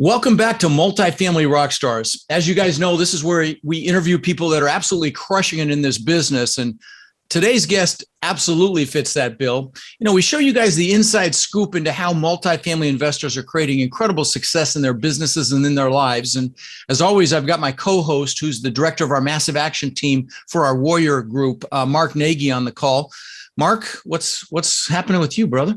Welcome back to Multifamily Rockstars. As you guys know, this is where we interview people that are absolutely crushing it in this business. And today's guest absolutely fits that bill. You know, we show you guys the inside scoop into how multifamily investors are creating incredible success in their businesses and in their lives. And as always, I've got my co-host, who's the director of our massive action team for our Warrior Group, Mark Nagy, on the call. Mark, what's happening with you, brother?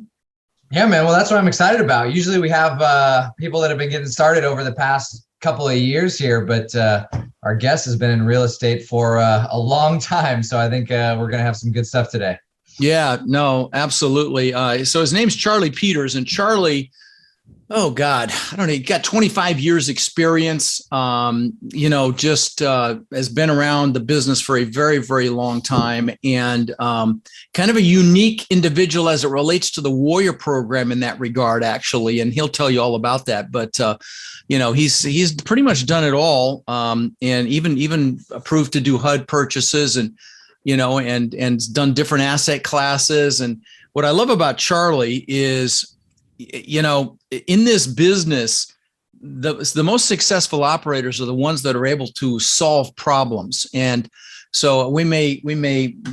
Yeah, man. Well, that's what I'm excited about. Usually we have people that have been getting started over the past couple of years here, but our guest has been in real estate for a long time. So I think we're going to have some good stuff today. Yeah, no, absolutely. So his name's Charlie Peters, and Charlie, oh God, I don't know, he got 25 years experience, just has been around the business for a very, very long time, and kind of a unique individual as it relates to the Warrior program in that regard, actually, and he'll tell you all about that. But, he's pretty much done it all, and even approved to do HUD purchases and done different asset classes. And what I love about Charlie is, in this business, the most successful operators are the ones that are able to solve problems. And so we may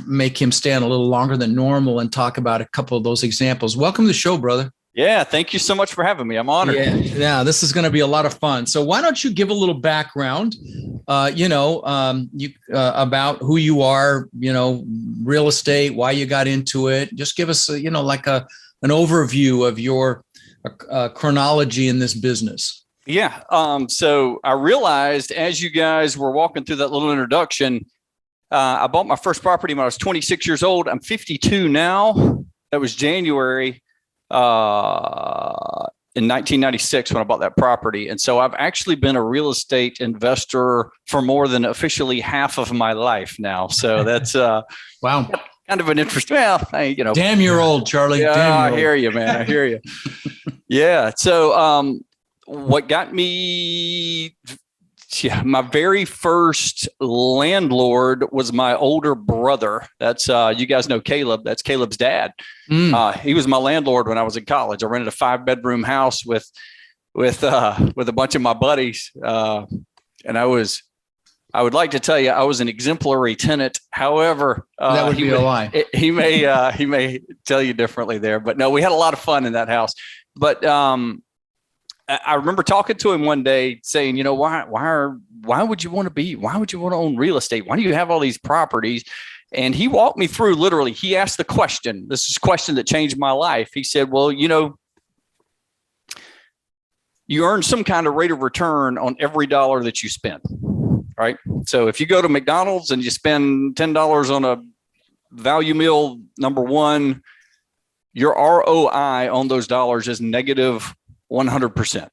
make him stand a little longer than normal and talk about a couple of those examples. Welcome to the show, brother. Yeah, thank you so much for having me. I'm honored. Yeah, this is going to be a lot of fun. So why don't you give a little background, about who you are, real estate, why you got into it. Just give us, an overview of your chronology in this business. Yeah. So I realized as you guys were walking through that little introduction, I bought my first property when I was 26 years old. I'm 52 now. That was January in 1996 when I bought that property. And so I've actually been a real estate investor for more than officially half of my life now. So that's wow. Kind of an interest. Well, damn, you're old, Charlie. Yeah, damn, I hear you, man. I hear you. Yeah. So, what got me? Yeah, my very first landlord was my older brother. That's you guys know Caleb. That's Caleb's dad. He was my landlord when I was in college. I rented a 5-bedroom house with a bunch of my buddies, and I would like to tell you I was an exemplary tenant. However, that would be a lie. He may tell you differently there, but no, we had a lot of fun in that house. But I remember talking to him one day saying, why would you want to own real estate? Why do you have all these properties? And he walked me through, literally, he asked the question. This is a question that changed my life. He said, well, you earn some kind of rate of return on every dollar that you spend. Right. So if you go to McDonald's and you spend $10 on a value meal, number one, your ROI on those dollars is negative 100%.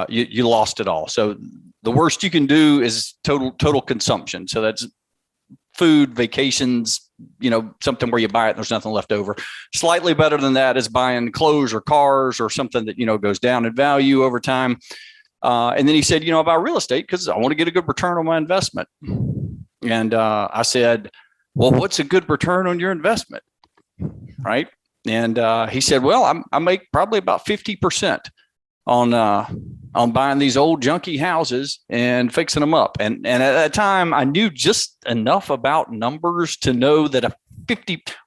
You lost it all. So the worst you can do is total consumption. So that's food, vacations, something where you buy it and there's nothing left over. Slightly better than that is buying clothes or cars or something that, goes down in value over time. And then he said, about real estate, because I want to get a good return on my investment. And I said, well, what's a good return on your investment? Right. And he said, well, I make probably about 50% on buying these old junky houses and fixing them up. And at that time, I knew just enough about numbers to know that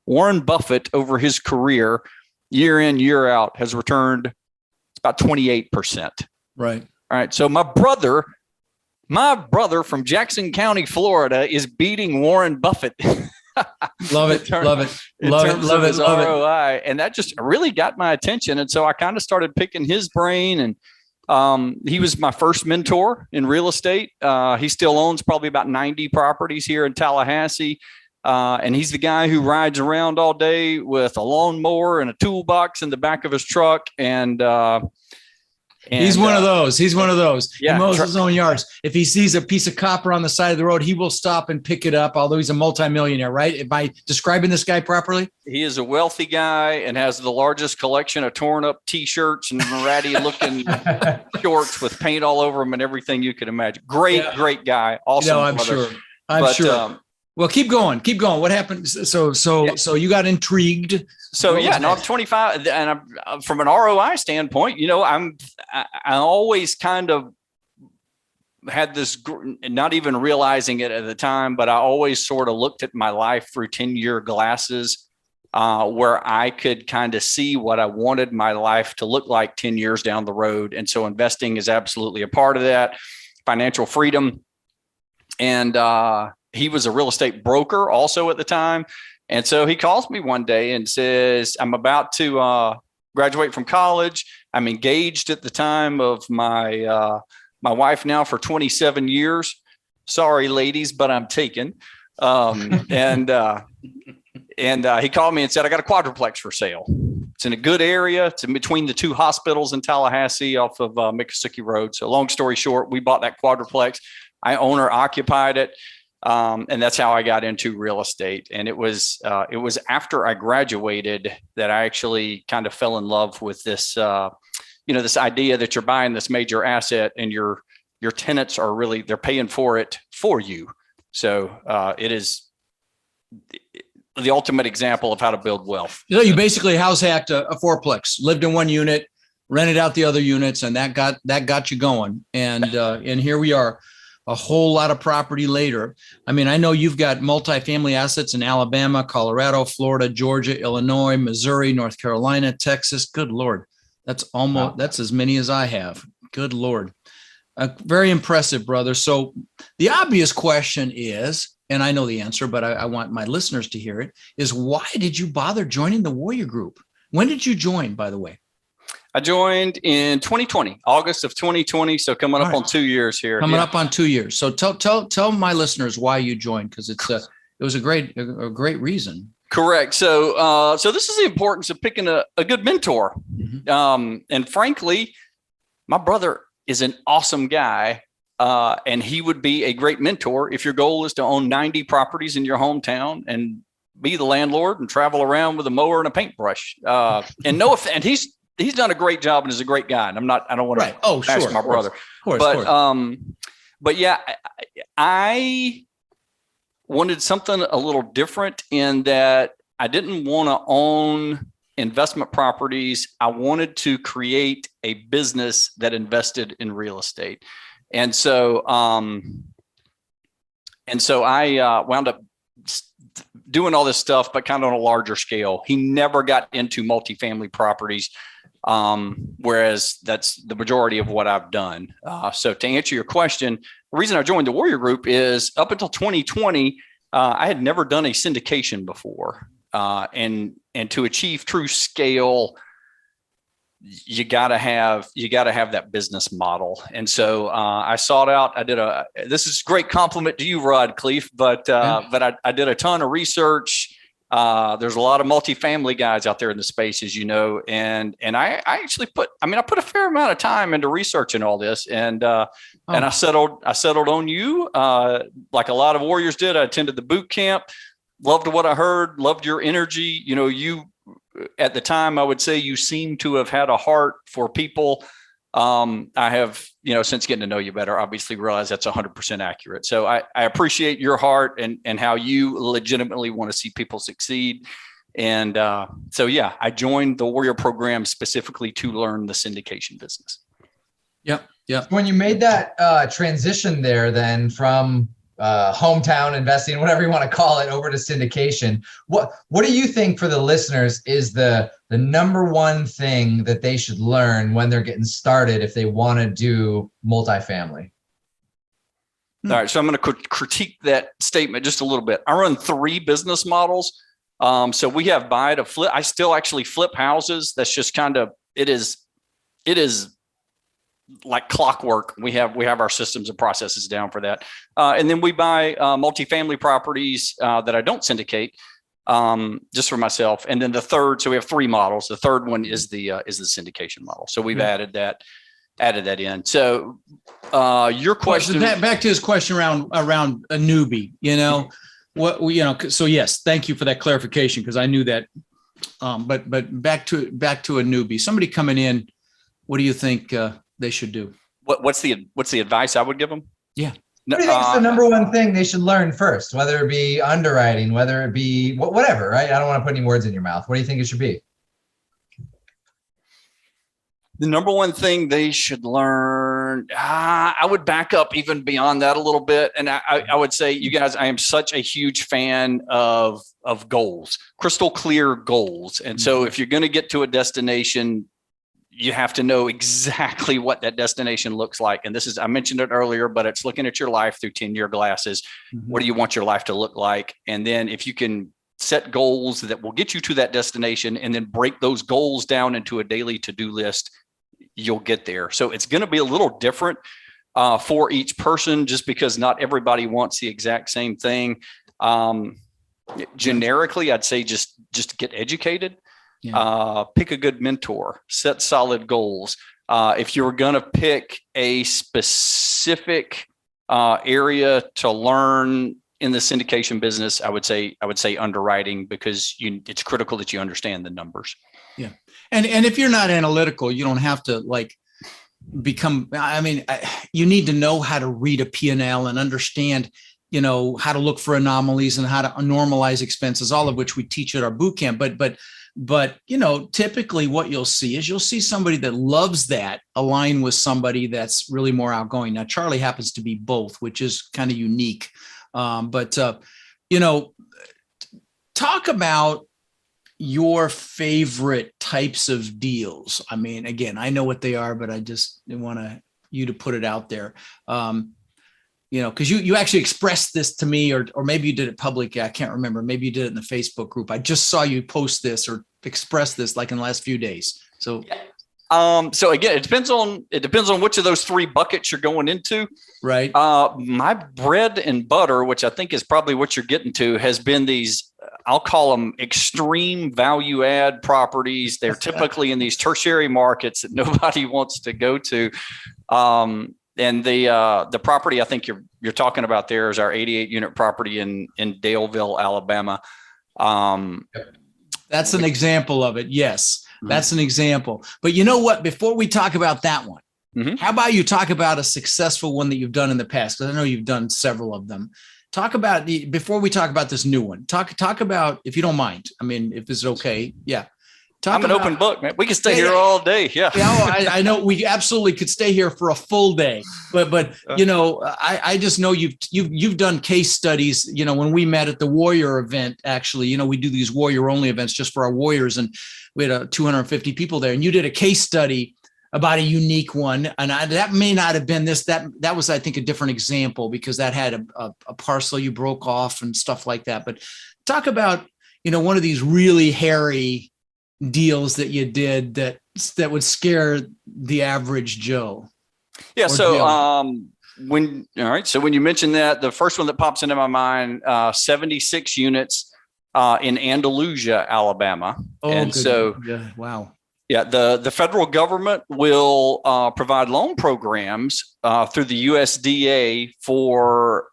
Warren Buffett over his career, year in, year out, has returned about 28%. Right. All right. So my brother from Jackson County, Florida, is beating Warren Buffett. Love it. Love it. Love it. ROI. And that just really got my attention. And so I kind of started picking his brain. And he was my first mentor in real estate. He still owns probably about 90 properties here in Tallahassee. And he's the guy who rides around all day with a lawnmower and a toolbox in the back of his truck. And he's one of those. Yeah, he mows his own yards. If he sees a piece of copper on the side of the road, he will stop and pick it up, although he's a multimillionaire, right? Am I describing this guy properly? He is a wealthy guy and has the largest collection of torn up T-shirts and ratty looking shorts with paint all over them and everything you could imagine. Great guy. Awesome. I'm sure. Well, keep going. What happened? So you got intrigued. So yeah, no, I'm 25, and I'm from an ROI standpoint. I always kind of had this, not even realizing it at the time, but I always sort of looked at my life through 10-year glasses, where I could kind of see what I wanted my life to look like 10 years down the road. And so investing is absolutely a part of that. Financial freedom, and he was a real estate broker also at the time. And so he calls me one day and says, I'm about to graduate from college. I'm engaged at the time of my wife now for 27 years. Sorry, ladies, but I'm taken. And he called me and said, I got a quadruplex for sale. It's in a good area. It's in between the two hospitals in Tallahassee off of Miccosukee Road. So long story short, we bought that quadruplex. I owner occupied it. And that's how I got into real estate. And it was after I graduated that I actually kind of fell in love with this, this idea that you're buying this major asset and your tenants are really, they're paying for it for you. So it is the ultimate example of how to build wealth. You basically house hacked a fourplex, lived in one unit, rented out the other units, and that got you going. And here we are. A whole lot of property later. I mean, I know you've got multifamily assets in Alabama, Colorado, Florida, Georgia, Illinois, Missouri, North Carolina, Texas. Good Lord. That's as many as I have. Good Lord. Very impressive, brother. So the obvious question is, and I know the answer, but I want my listeners to hear it, is why did you bother joining the Warrior Group? When did you join, by the way? I joined in 2020, August of 2020. So coming up on 2 years here. Coming up on 2 years. So tell my listeners why you joined, because it was a great reason. Correct. So this is the importance of picking a good mentor. Mm-hmm. And frankly, my brother is an awesome guy. And he would be a great mentor if your goal is to own 90 properties in your hometown and be the landlord and travel around with a mower and a paintbrush. And he's done a great job and is a great guy. And I don't want to bash my brother. Of course. But yeah, I wanted something a little different in that I didn't want to own investment properties. I wanted to create a business that invested in real estate. And so I wound up doing all this stuff, but kind of on a larger scale. He never got into multifamily properties. Whereas that's the majority of what I've done. So to answer your question, the reason I joined the Warrior Group is up until 2020, I had never done a syndication before. And to achieve true scale, you gotta have that business model. And so I sought out, this is a great compliment to you, Rod Khleif, but I did a ton of research. There's a lot of multifamily guys out there in the space, as you know, and I actually put a fair amount of time into researching all this, and I settled on you, like a lot of warriors did. I attended the boot camp, loved what I heard, loved your energy. You at the time, I would say you seem to have had a heart for people. I have, since getting to know you better, obviously realize that's 100% accurate. So I appreciate your heart and how you legitimately want to see people succeed. And so, yeah, I joined the Warrior program specifically to learn the syndication business. Yep. When you made that transition there, then from hometown investing, whatever you want to call it, over to syndication, what do you think for the listeners is the number one thing that they should learn when they're getting started if they want to do multifamily? All right, so I'm going to critique that statement just a little bit. I run 3 business models. So we have buy to flip. I still actually flip houses. That's just kind of, it is like clockwork. We have our systems and processes down for that. And then we buy multifamily properties that I don't syndicate, just for myself. And then the third, so we have 3 models. The third one is the syndication model. So we've added that in. So your question, back to his question around a newbie, so yes, thank you for that clarification, because I knew that. But back to a newbie, somebody coming in, what do you think they should do? What's the advice I would give them? Yeah. What do you think is the number one thing they should learn first, whether it be underwriting, whether it be whatever, right? I don't want to put any words in your mouth. What do you think it should be? The number one thing they should learn, I would back up even beyond that a little bit. And I would say, you guys, I am such a huge fan of goals, crystal clear goals. And so if you're going to get to a destination, you have to know exactly what that destination looks like. And this is, I mentioned it earlier, but it's looking at your life through 10-year glasses. What do you want your life to look like? And then if you can set goals that will get you to that destination and then break those goals down into a daily to-do list, you'll get there. So it's going to be a little different for each person, just because not everybody wants the exact same thing. Generically, I'd say just get educated, pick a good mentor, set solid goals. If you're going to pick a specific area to learn in the syndication business, I would say underwriting, because it's critical that you understand the numbers. Yeah. And if you're not analytical, you don't have to become, you need to know how to read a P&L and understand, how to look for anomalies and how to normalize expenses, all of which we teach at our boot camp. But typically what you'll see somebody that loves that align with somebody that's really more outgoing. Now, Charlie happens to be both, which is kind of unique. Talk about your favorite types of deals. I mean, again, I know what they are, but I just want you to put it out there. Because you actually expressed this to me, or maybe you did it publicly. I can't remember. Maybe you did it in the Facebook group. I just saw you post this or express this in the last few days. So, so again, it depends on which of those three buckets you're going into. Right. My bread and butter, which I think is probably what you're getting to, has been these, I'll call them extreme value add properties. They're typically in these tertiary markets that nobody wants to go to. And the property I think you're talking about there is our 88 unit property in Daleville, Alabama. That's an example of it. Yes, that's an example. But you know what? Before we talk about that one, how about you talk about a successful one that you've done in the past? Because I know you've done several of them. Talk about before we talk about this new one. Talk about, if you don't mind. I mean, if it's okay. Yeah. I'm an open book, man. We can stay here all day. Yeah. I know we absolutely could stay here for a full day, but I just know you've done case studies. When we met at the Warrior event, actually, we do these Warrior only events just for our Warriors, and we had 250 people there, and you did a case study about a unique one. And that may not have been this, that was, I think, a different example, because that had a parcel you broke off and stuff like that. But talk about, one of these really hairy deals that you did that would scare the average Joe. Yeah. So, when you mentioned that, the first one that pops into my mind, 76 units in Andalusia, Alabama. Oh, and good. So, wow. Yeah, the federal government will provide loan programs through the USDA for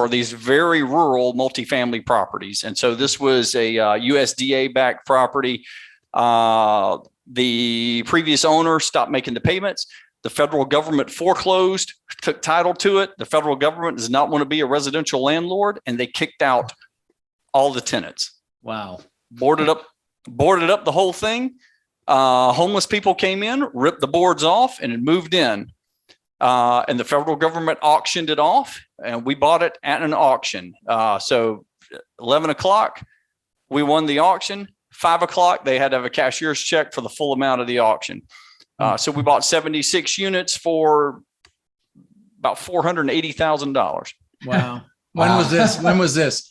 these very rural multifamily properties. And so this was a USDA-backed property. The previous owner stopped making the payments. The federal government foreclosed, took title to it. The federal government does not want to be a residential landlord, and they kicked out all the tenants. Wow. Boarded up the whole thing. Homeless people came in, ripped the boards off, and had moved in. And the federal government auctioned it off, and we bought it at an auction. So 11 o'clock, we won the auction. 5 o'clock, they had to have a cashier's check for the full amount of the auction. So we bought 76 units for about $480,000. Wow. When was this?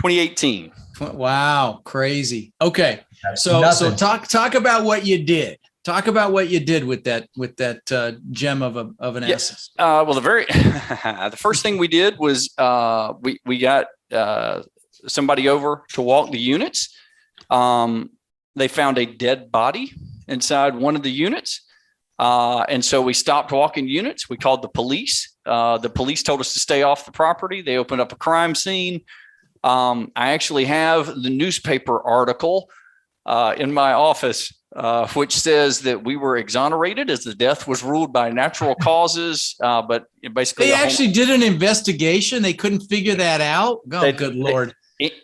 2018. Wow. Crazy. Okay. So talk about what you did. Talk about what you did with that gem of an asset. Well, the first thing we did was we got somebody over to walk the units. They found a dead body inside one of the units. And so we stopped walking units. We called the police. The police told us to stay off the property. They opened up a crime scene. I actually have the newspaper article in my office, which says that we were exonerated as the death was ruled by natural causes. But basically, They actually did an investigation. They couldn't figure that out. Oh, good Lord.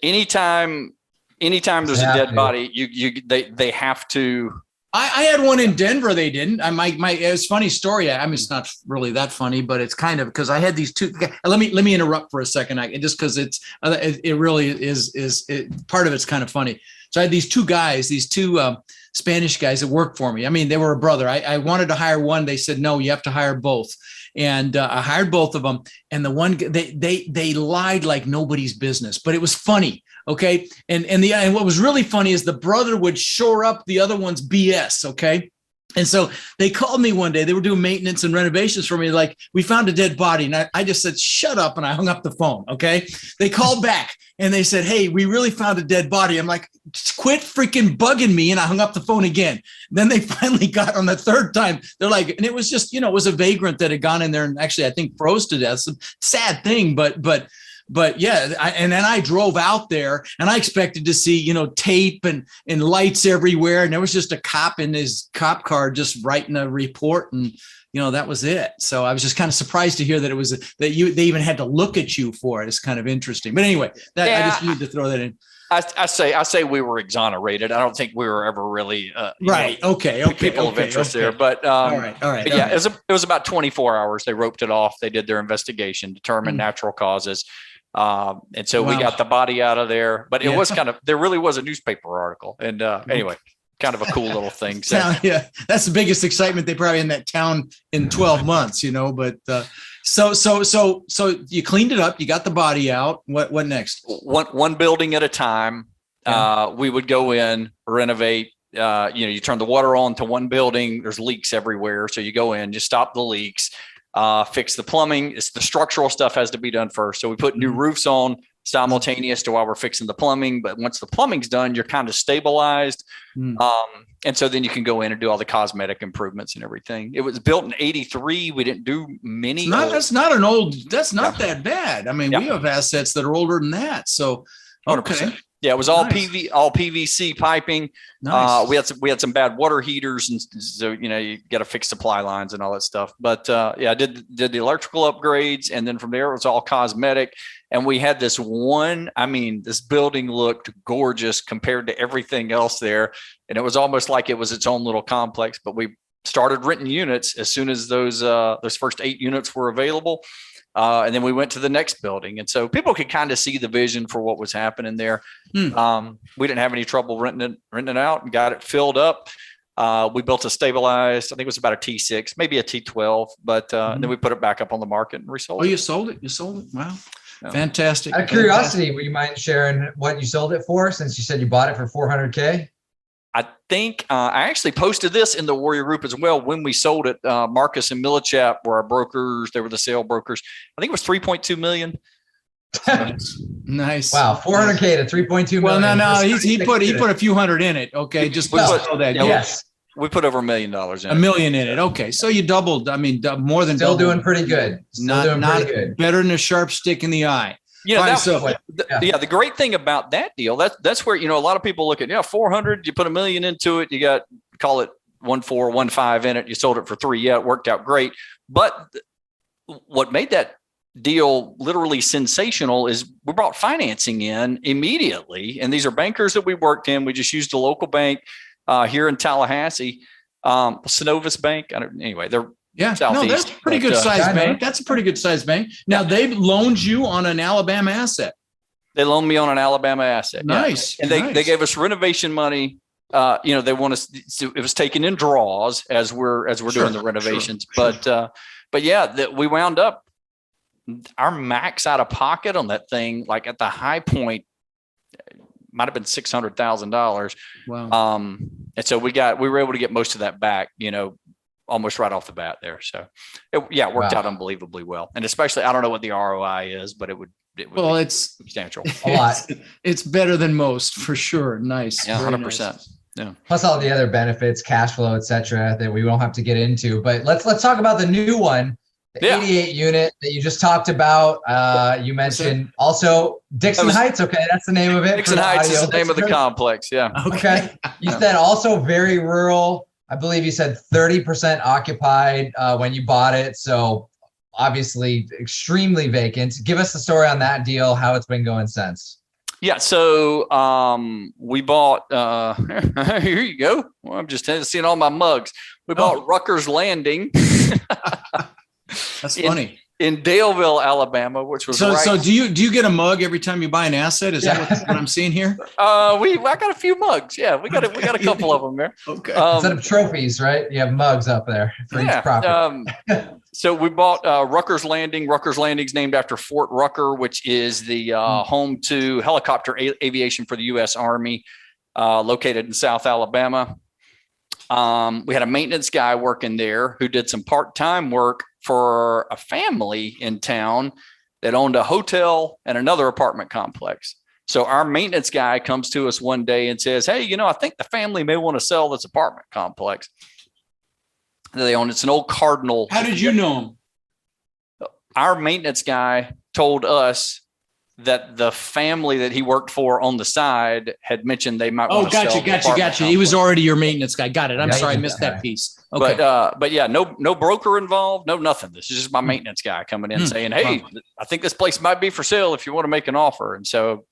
Anytime there's a dead body, they have to. I had one in Denver. They didn't. It was a funny story. I mean, it's not really that funny, but it's kind of, because I had these two. Let me interrupt for a second, just because it really is part of it's kind of funny. So I had these two guys, Spanish guys that worked for me. I mean, they were a brother. I wanted to hire one. They said, no, you have to hire both. And I hired both of them. And the one, they lied like nobody's business, but it was funny. Okay. And what was really funny is the brother would shore up the other one's BS. Okay. And so they called me one day. They were doing maintenance and renovations for me. Like, we found a dead body. And I just said, shut up. And I hung up the phone. Okay. They called back and they said, hey, we really found a dead body. I'm like, quit freaking bugging me. And I hung up the phone again. Then they finally got on the third time. They're like, and it was just, it was a vagrant that had gone in there and actually, I think, froze to death. Some sad thing, but yeah, and then I drove out there and I expected to see, tape and lights everywhere. And there was just a cop in his cop car just writing a report, and, that was it. So I was just kind of surprised to hear that they even had to look at you for it. It's kind of interesting. But anyway, I just needed to throw that in. I say we were exonerated. I don't think we were ever really right. Okay. People of interest there, but all right. But yeah, it was about 24 hours. They roped it off. They did their investigation, determined natural causes. And so we got the body out of there, but it was there really was a newspaper article. And anyway, kind of a cool little thing. So, yeah, that's the biggest excitement they probably in that town in 12 months, but so you cleaned it up, you got the body out. What next? One building at a time. We would go in, renovate. You turn the water on to one building. There's leaks everywhere. So you go in, you stop the leaks. Fix the plumbing. It's the structural stuff has to be done first. So we put new roofs on simultaneous to while we're fixing the plumbing. But once the plumbing's done, you're kind of stabilized. And so then you can go in and do all the cosmetic improvements and everything. It was built in 83. We didn't do many. That's not that bad. I mean, we have assets that are older than that. So, okay. 100%. Yeah, it was all PVC piping. Nice. We had some bad water heaters, and so you got to fix supply lines and all that stuff. But I did the electrical upgrades, and then from there it was all cosmetic. And we had this this building looked gorgeous compared to everything else there, and it was almost like it was its own little complex. But we started renting units as soon as those first 8 units were available. And then we went to the next building. And so people could kind of see the vision for what was happening there. We didn't have any trouble renting it out and got it filled up. We built a stabilized, I think it was about a T6, maybe a T12, but then we put it back up on the market and resold it. Oh, you sold it? You sold it? Wow. Yeah. Fantastic. Out of curiosity, would you mind sharing what you sold it for, since you said you bought it for $400K? I think I actually posted this in the Warrior group as well when we sold it. Marcus and Millichap were our brokers. They were the sale brokers. I think it was 3.2 million. Nice. Wow, 400K to 3.2 million. Well, no, he put a few hundred in it. Okay, just so that. Yes, we put over $1 million in it. $1 million in it. Okay, so you doubled. I mean, more than still doubled. doing pretty good. Not good. Better than a sharp stick in the eye. The great thing about that deal, that's where, a lot of people look at, 400, you put $1 million into it, you got, call it 1.4, 1.5 in it, you sold it for 3. Yeah, it worked out great. But what made that deal literally sensational is we brought financing in immediately. And these are bankers that we worked in. We just used a local bank here in Tallahassee, Synovus Bank. They're Southeast, that's a pretty good sized bank. That's a pretty good sized bank. Now they've loaned you on an Alabama asset. They loaned me on an Alabama asset. Nice. Yeah. And they gave us renovation money. They want us. It was taken in draws as we're doing the renovations. Sure. But we wound up our max out of pocket on that thing, like at the high point, might have been $600,000. Wow. And so we were able to get most of that back, almost right off the bat there. So it worked out unbelievably well. And especially, I don't know what the ROI is, but it would it's substantial. A lot. It's better than most for sure. Nice. Yeah, 100%. Nice. Yeah. Plus all the other benefits, cash flow, et cetera, that we won't have to get into. But let's talk about the new one. The 88 unit that you just talked about. You mentioned also Dixon Heights. Okay, that's the name of it. Dixon Heights is the name of the complex. Yeah. Okay. You said also very rural. I believe you said 30% occupied when you bought it. So obviously extremely vacant. Give us the story on that deal, how it's been going since. Yeah, so we bought, here you go. Well, I'm just seeing all my mugs. We bought Ruckers Landing. That's funny. In Daleville, Alabama, which was so do you get a mug every time you buy an asset? Is that what I'm seeing here? I got a few mugs. Yeah, we got a couple of them there. Okay. Instead of trophies, right? You have mugs up there for each property. So we bought Ruckers Landing. Ruckers Landing's named after Fort Rucker, which is the home to helicopter aviation for the U.S. Army, located in South Alabama. We had a maintenance guy working there who did some part-time work for a family in town that owned a hotel and another apartment complex. So our maintenance guy comes to us one day and says, hey, I think the family may want to sell this apartment complex that they own. It's an old Cardinal. How did you know him? Our maintenance guy told us that the family that he worked for on the side had mentioned they might want to sell. Gotcha. He was already your maintenance guy. Got it. I'm sorry, I missed that piece. Okay. But yeah, no broker involved, no nothing. This is just my maintenance guy coming in saying, hey, I think this place might be for sale if you want to make an offer. And so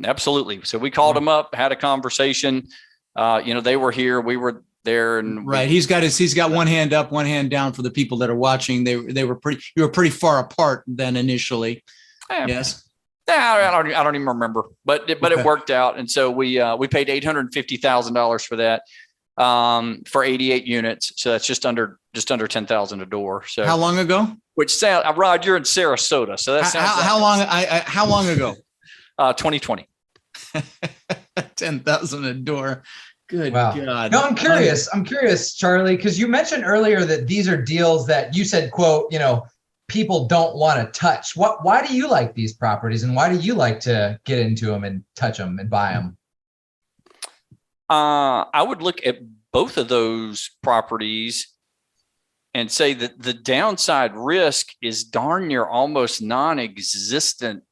absolutely. So we called him up, had a conversation. They were here, we were there, and he's got one hand up, one hand down for the people that are watching. You were pretty far apart then initially. Yes. Yeah, I don't even remember, but it worked out, and so we paid $850,000 for that for 88 units. So that's just under $10,000 a door. So how long ago? Which sound, Rod, you're in Sarasota, so that sounds how long ago? 2020. 10,000 a door. Good God. No, I'm curious, Charlie, because you mentioned earlier that these are deals that you said, quote, people don't want to touch. Why do you like these properties, and why do you like to get into them and touch them and buy them? I would look at both of those properties and say that the downside risk is darn near almost non-existent.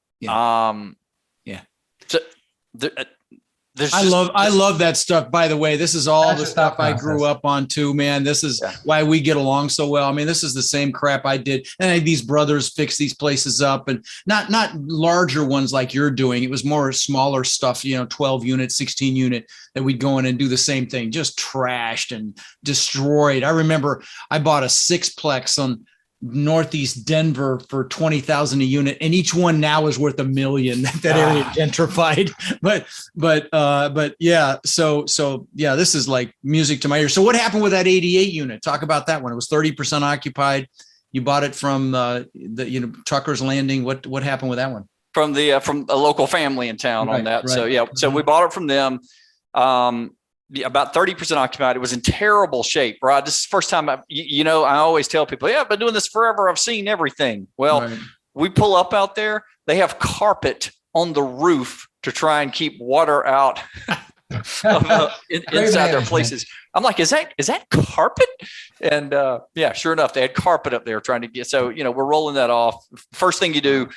So I love that stuff. By the way, this is all the stuff I grew up on too, man. This is why we get along so well. I mean, this is the same crap I did. And these brothers fix these places up, and not larger ones like you're doing. It was more smaller stuff, 12 unit, 16 unit that we'd go in and do the same thing, just trashed and destroyed. I remember I bought a sixplex on Northeast Denver for 20,000 a unit, and each one now is worth $1 million. That area gentrified, but yeah. So yeah, this is like music to my ears. So what happened with that 88 unit? Talk about that one. It was 30% occupied. You bought it from the Ruckers Landing. What happened with that one? From a local family in town on that. Right. So yeah, so we bought it from them. About 30% occupied. It was in terrible shape, Rod. This is the first time I always tell people, I've been doing this forever. I've seen everything. Well, we pull up out there. They have carpet on the roof to try and keep water out inside their places. I'm like, is that carpet? And sure enough, they had carpet up there trying to get. So, we're rolling that off. First thing you do,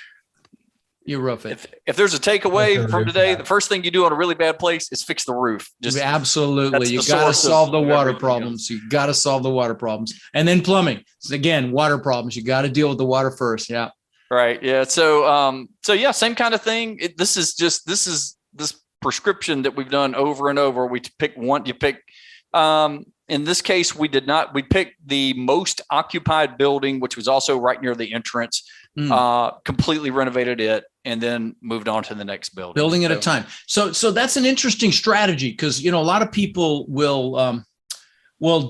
you roof it. If there's a takeaway from today, the first thing you do on a really bad place is fix the roof. Absolutely. You got to solve the water problems. You got to solve the water problems. And then plumbing. So again, water problems. You got to deal with the water first. Yeah. Right. Yeah. So yeah, same kind of thing. This is this prescription that we've done over and over. We pick one, in this case, we did not. We picked the most occupied building, which was also right near the entrance, completely renovated it, and then moved on to the next building at a time. So that's an interesting strategy, because, a lot of people will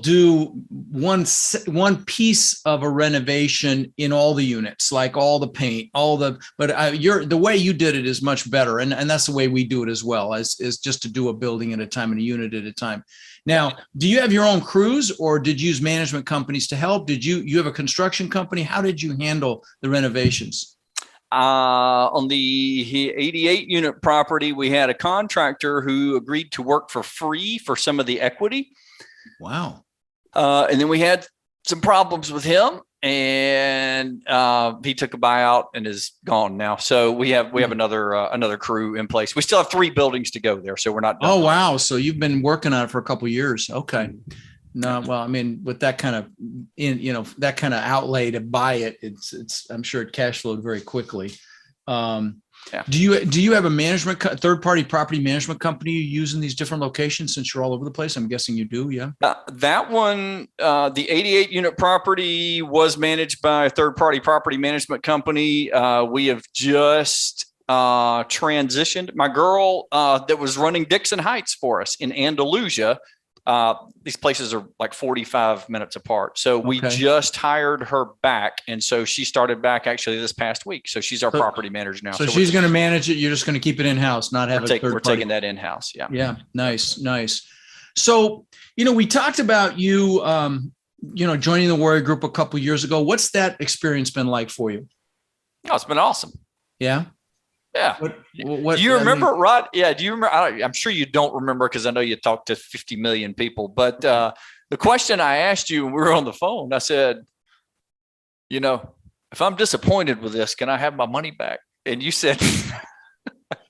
do one piece of a renovation in all the units, like all the paint, but the way you did it is much better. And that's the way we do it as well, is just to do a building at a time and a unit at a time. Now, do you have your own crews, or did you use management companies to help? Did you have a construction company? How did you handle the renovations? On the 88 unit property, we had a contractor who agreed to work for free for some of the equity. Wow. And then we had some problems with him. and he took a buyout and is gone now. So we have another crew in place. We still have 3 buildings to go there, so we're not done. Oh, wow. So you've been working on it for a couple of years. Okay. No, well, I mean, with that kind of that kind of outlay to buy it, it's I'm sure it cash flowed very quickly. Yeah. Do you have a third party property management company you use in these different locations since you're all over the place? I'm guessing you do. Yeah. That one, the 88 unit property was managed by a third party property management company. We have just transitioned. My girl that was running Dixon Heights for us in Andalusia. These places are like 45 minutes apart. So we just hired her back. And so she started back actually this past week. So she's our property manager now. So she's going to manage it. You're just going to keep it in-house, not have we're taking that in-house. Yeah. Yeah. Nice. So, we talked about you, joining the Warrior Group a couple of years ago. What's that experience been like for you? Oh, it's been awesome. Yeah. Yeah. What do you remember, Rod? Yeah. Do you remember? I'm sure you don't remember because I know you talked to 50 million people. But the question I asked you when we were on the phone, I said, if I'm disappointed with this, can I have my money back? And you said,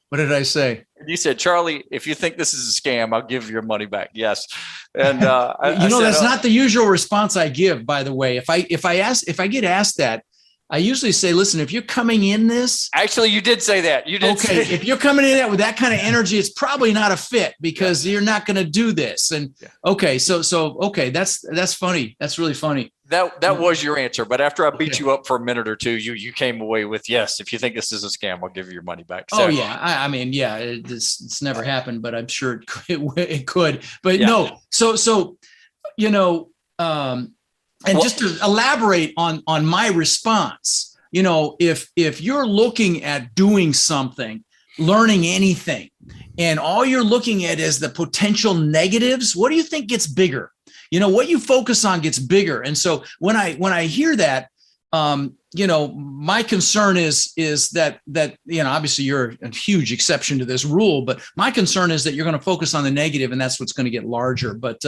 what did I say? You said, Charlie, if you think this is a scam, I'll give your money back. Yes. And that's not the usual response I give, by the way. If I get asked that, I usually say, listen, if you're coming in this. Actually, you did say that. You did. Okay. If you're coming in that with that kind of energy, it's probably not a fit because you're not going to do this. And okay. So, okay. That's funny. That's really funny. That was your answer. But after I beat you up for a minute or two, you came away with, yes, if you think this is a scam, I'll give you your money back. So, I mean, it's never happened, but I'm sure it could, but no. So, and just to elaborate on my response, if you're looking at doing something, learning anything, and all you're looking at is the potential negatives, what do you think gets bigger? What you focus on gets bigger. And so when I hear that, my concern is that obviously you're a huge exception to this rule, but my concern is that you're going to focus on the negative, and that's what's going to get larger. But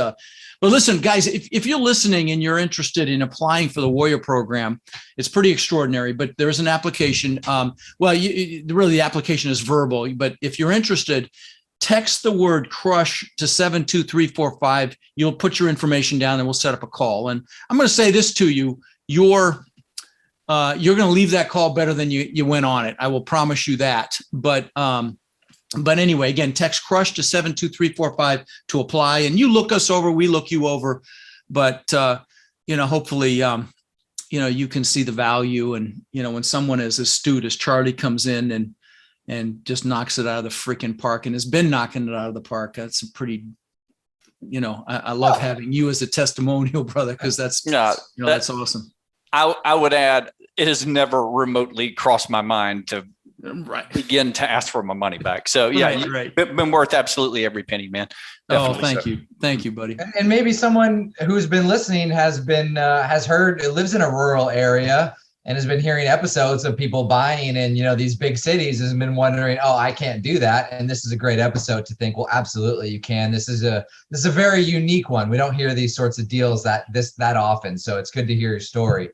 listen, guys, if you're listening and you're interested in applying for the Warrior program, it's pretty extraordinary. But there's an application. Really, the application is verbal. But if you're interested, text the word crush to 72345. You'll put your information down, and we'll set up a call. And I'm going to say this to you: you're going to leave that call better than you went on it. I will promise you that. But anyway, again, text crush to 72345 to apply, and you look us over, we look you over, but hopefully, you can see the value. And, when someone as astute as Charlie comes in and just knocks it out of the freaking park and has been knocking it out of the park, that's a pretty, I love having you as a testimonial, brother, because that's awesome. I would add, it has never remotely crossed my mind to begin to ask for my money back. So you've been worth absolutely every penny, man. Definitely Thank you, buddy. And maybe someone who's been listening has heard, lives in a rural area and has been hearing episodes of people buying in, these big cities, has been wondering, oh, I can't do that. And this is a great episode to think, well, absolutely you can. This is a very unique one. We don't hear these sorts of deals that often. So it's good to hear your story.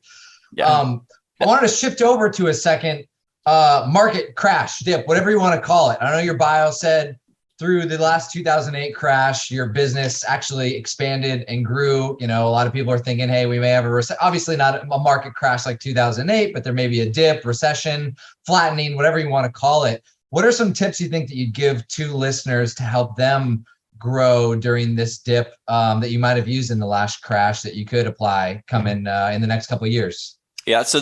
Yeah. I wanted to shift over to a second market crash, dip, whatever you want to call it. I know your bio said through the last 2008 crash, your business actually expanded and grew. A lot of people are thinking, hey, we may have obviously not a market crash like 2008, but there may be a dip, recession, flattening, whatever you want to call it. What are some tips you think that you'd give to listeners to help them grow during this dip that you might have used in the last crash that you could apply coming in the next couple of years? Yeah. So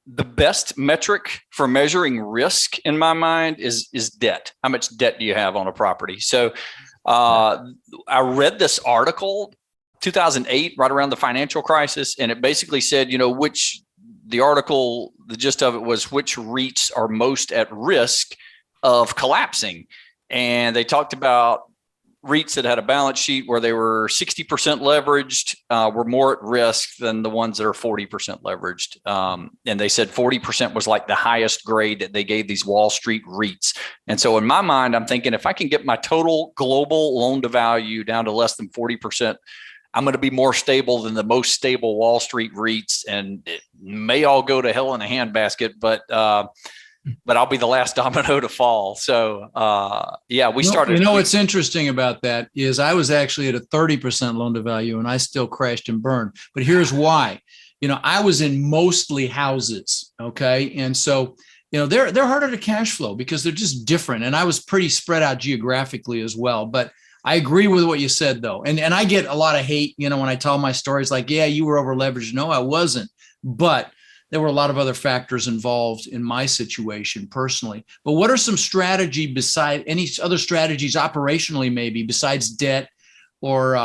the best metric for measuring risk in my mind is debt. How much debt do you have on a property? So I read this article 2008, right around the financial crisis, and it basically said, the gist of it was which REITs are most at risk of collapsing. And they talked about REITs that had a balance sheet where they were 60% leveraged were more at risk than the ones that are 40% leveraged. And they said 40% was like the highest grade that they gave these Wall Street REITs. And so in my mind, I'm thinking if I can get my total global loan to value down to less than 40%, I'm going to be more stable than the most stable Wall Street REITs, and it may all go to hell in a handbasket, but I'll be the last domino to fall. So we started. You know what's interesting about that is I was actually at a 30% loan to value, and I still crashed and burned. But here's why. I was in mostly houses. Okay, and so they're harder to cash flow because they're just different. And I was pretty spread out geographically as well. But I agree with what you said, though. And I get a lot of hate, when I tell my stories like, yeah, you were over leveraged. No, I wasn't. But there were a lot of other factors involved in my situation personally. But what are some any other strategies operationally, maybe besides debt or,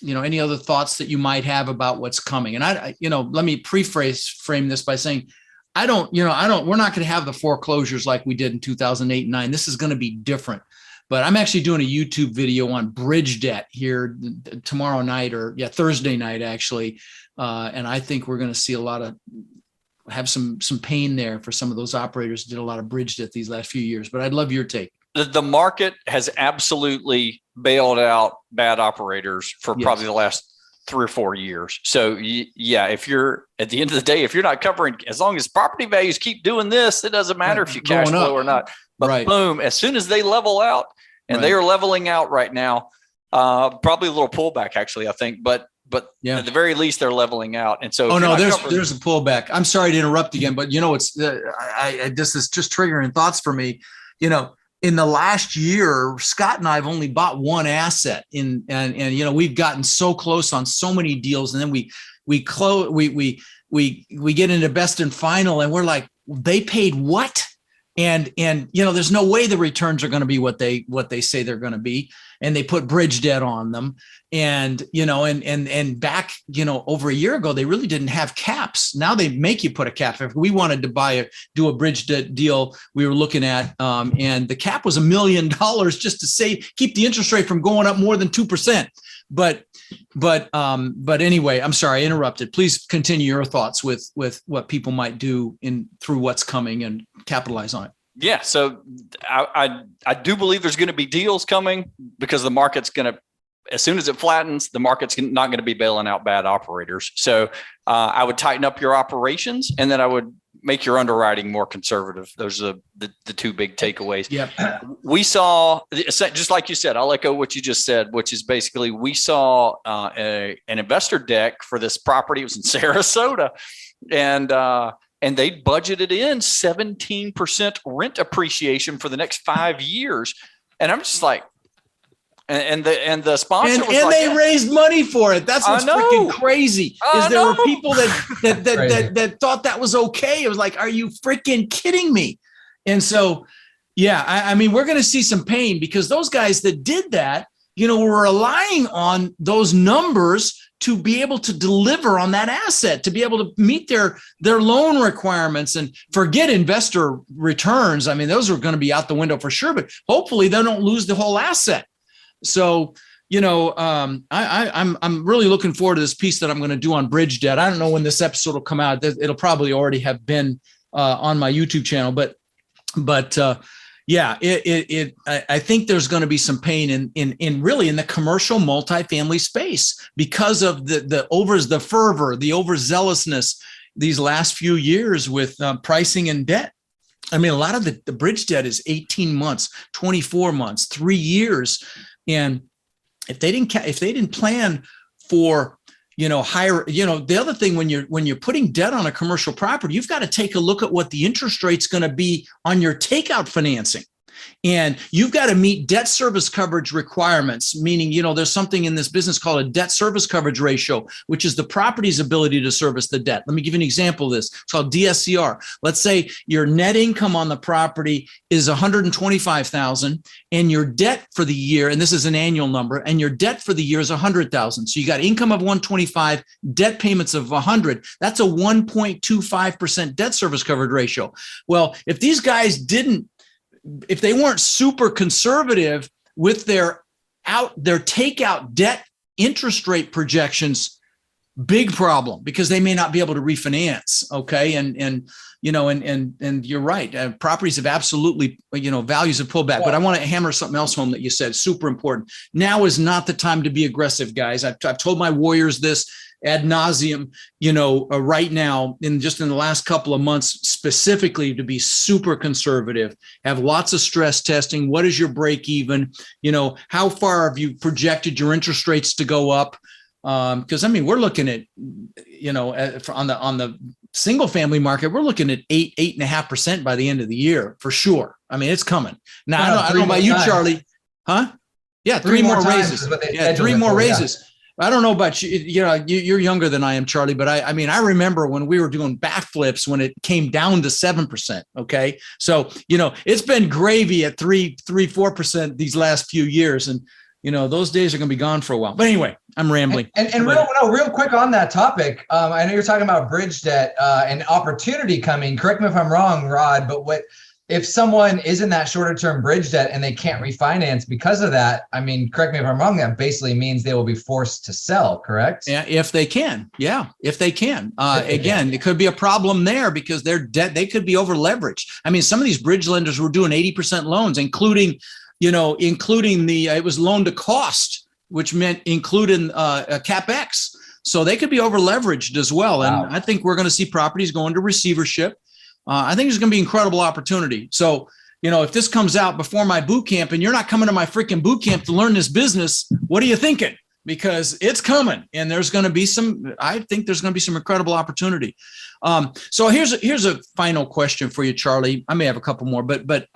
any other thoughts that you might have about what's coming? And let me frame this by saying, we're not going to have the foreclosures like we did in 2008 and 9. This is going to be different. But I'm actually doing a YouTube video on bridge debt here tomorrow night Thursday night, actually. And I think we're going to see have some pain there for some of those operators who did a lot of bridge debt these last few years. But I'd love your take. The market has absolutely bailed out bad operators for probably the last 3 or 4 years. So if you're at the end of the day, if you're not covering, as long as property values keep doing this, it doesn't matter if you cash flow or not. But boom, as soon as they level out, and they are leveling out right now, probably a little pullback actually, I think, but at the very least they're leveling out. And so, there's a pullback. I'm sorry to interrupt again, but it's this is just triggering thoughts for me. In the last year, Scott and I have only bought one asset and we've gotten so close on so many deals, and then we get into best and final, and we're like, they paid what? And there's no way the returns are going to be what they say they're going to be, and they put bridge debt on them, and and back over a year ago they really didn't have caps. Now they make you put a cap. If we wanted to do a bridge debt deal, we were looking at and the cap was $1 million just to keep the interest rate from going up more than 2%. But anyway, I'm sorry I interrupted. Please continue your thoughts with what people might do through what's coming and capitalize on it. Yeah. So I do believe there's going to be deals coming because the market's going to, as soon as it flattens, the market's not going to be bailing out bad operators. So I would tighten up your operations, and then I would make your underwriting more conservative. Those are the two big takeaways. Yep. We saw, just like you said, I'll echo what you just said, which is basically we saw an investor deck for this property. It was in Sarasota, and they budgeted in 17% rent appreciation for the next 5 years. And I'm just like, and the sponsor was and like, they raised money for it. That's what's freaking crazy. There were people that thought that was okay. It was like, are you freaking kidding me? And so, I mean, we're going to see some pain because those guys that did that, were relying on those numbers to be able to deliver on that asset, to be able to meet their loan requirements, and forget investor returns. I mean, those are going to be out the window for sure, but hopefully they don't lose the whole asset. So, I'm really looking forward to this piece that I'm going to do on bridge debt. I don't know when this episode will come out. It'll probably already have been on my YouTube channel, but I think there's going to be some pain in really in the commercial multifamily space because of the fervor, the overzealousness these last few years with pricing and debt. I mean, a lot of the bridge debt is 18 months, 24 months, 3 years. And if they didn't plan for, higher, the other thing when you're putting debt on a commercial property, you've got to take a look at what the interest rate's going to be on your takeout financing. And you've got to meet debt service coverage requirements, meaning, there's something in this business called a debt service coverage ratio, which is the property's ability to service the debt. Let me give you an example of this. It's called DSCR. Let's say your net income on the property is $125,000 and your debt for the year, and this is an annual number, and your debt for the year is $100,000. So you got income of $125,000, debt payments of $100,000. That's a 1.25% debt service coverage ratio. Well, if these guys if they weren't super conservative with their takeout debt interest rate projections, big problem because they may not be able to refinance. Okay. And you're right. Properties have absolutely, values have pulled back, but I want to hammer something else home that you said, super important. Now is not the time to be aggressive, guys. I've told my warriors this ad nauseum, right now in the last couple of months, specifically to be super conservative, have lots of stress testing. What is your break even? How far have you projected your interest rates to go up? Because we're looking at, on the single family market, we're looking at 8.5% by the end of the year for sure. It's coming. Now, I don't know about you, Charlie. Huh? Yeah, three more raises. Yeah, three more raises. Yeah. I don't know about you. You're younger than I am, Charlie, but I remember when we were doing backflips when it came down to 7%. Okay. So, it's been gravy at 4% these last few years. And, those days are going to be gone for a while. But anyway, I'm rambling. And real quick on that topic. I know you're talking about bridge debt and opportunity coming. Correct me if I'm wrong, Rod, but if someone is in that shorter term bridge debt and they can't refinance because of that, correct me if I'm wrong, that basically means they will be forced to sell, correct? Yeah, if they can. Yeah, if they can. Again, it could be a problem there because their debt, they could be over leveraged. Some of these bridge lenders were doing 80% loans, including it was loan to cost, which meant including a CapEx. So they could be over leveraged as well. Wow. And I think we're going to see properties go into receivership. I think there's going to be incredible opportunity. So, if this comes out before my boot camp and you're not coming to my freaking boot camp to learn this business, what are you thinking? Because it's coming and there's going to be I think there's going to be some incredible opportunity. So here's a final question for you, Charlie. I may have a couple more, but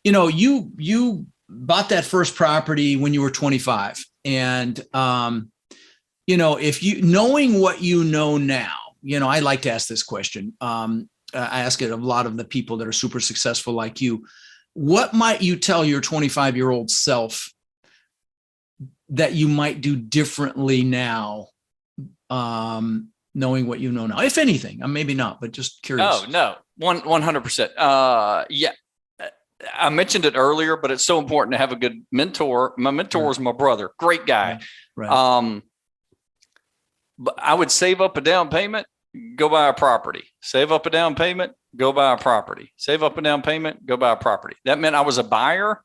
you bought that first property when you were 25 and, if you knowing what you know now, I like to ask this question. I ask it of a lot of the people that are super successful like you. What might you tell your 25-year-old self that you might do differently now, knowing what you know now? If anything, maybe not, but just curious. Oh, no, 100%. Yeah, I mentioned it earlier, but it's so important to have a good mentor. My mentor is my brother, great guy. Right. But I would save up a down payment. Go buy a property, save up a down payment, go buy a property, save up a down payment, go buy a property. That meant I was a buyer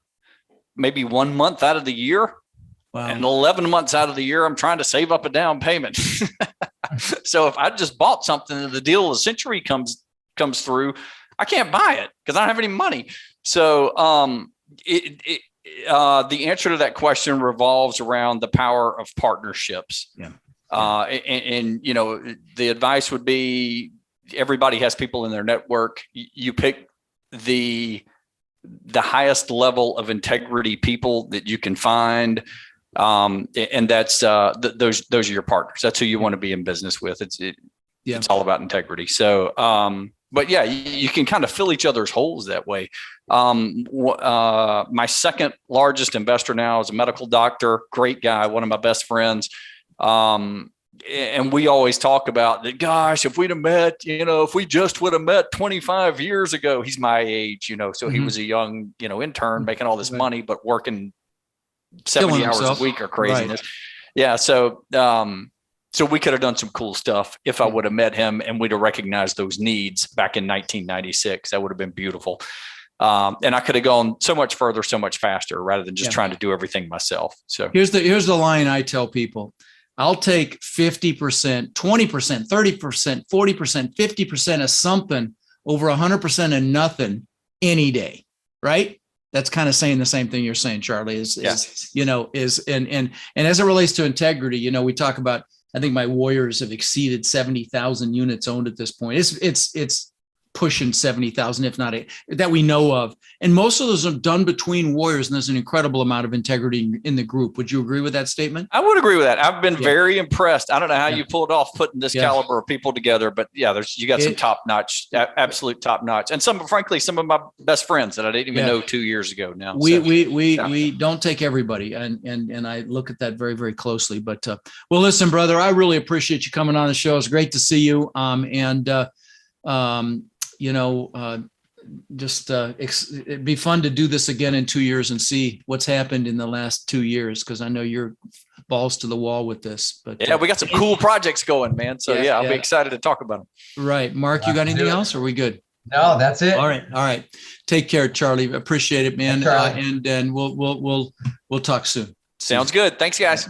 maybe 1 month out of the year. Wow. And 11 months out of the year, I'm trying to save up a down payment. So if I just bought something and the deal of the century comes through, I can't buy it because I don't have any money. So the answer to that question revolves around the power of partnerships. Yeah. The advice would be everybody has people in their network. You pick the highest level of integrity people that you can find. And that's those are your partners. That's who you want to be in business with. It's all about integrity. So, but yeah, you can kind of fill each other's holes that way. My second largest investor now is a medical doctor, great guy, one of my best friends. And we always talk about that, gosh, if we'd have met, if we just would have met 25 years ago, he's my age, so he was a young, intern making all this money, but working 70 hours a week or craziness. Right. Yeah. So we could have done some cool stuff if I would have met him and we'd have recognized those needs back in 1996. That would have been beautiful. And I could have gone so much further, so much faster rather than just trying to do everything myself. So here's the line I tell people. I'll take 50%, 20%, 30%, 40%, 50% of something over 100% of nothing any day. Right. That's kind of saying the same thing you're saying, Charlie, and as it relates to integrity, we talk about, I think my warriors have exceeded 70,000 units owned at this point. It's pushing 70,000, if not that we know of. And most of those are done between warriors. And there's an incredible amount of integrity in the group. Would you agree with that statement? I would agree with that. I've been very impressed. I don't know how you pulled off putting this caliber of people together, but you got some top notch, absolute top notch. And frankly, some of my best friends that I didn't even know 2 years ago now. We don't take everybody. And I look at that very, very closely, but well, listen, brother, I really appreciate you coming on the show. It's great to see you. just it'd be fun to do this again in 2 years and see what's happened in the last 2 years, because I know you're balls to the wall with this. But yeah, we got some cool projects going, man. So yeah, I'll be excited to talk about them. Right. Mark, you got anything else, or are we good? No, that's it. All right. Take care, Charlie. Appreciate it, man. Thanks, Charlie. And we'll talk soon. Sounds good. Thanks, guys.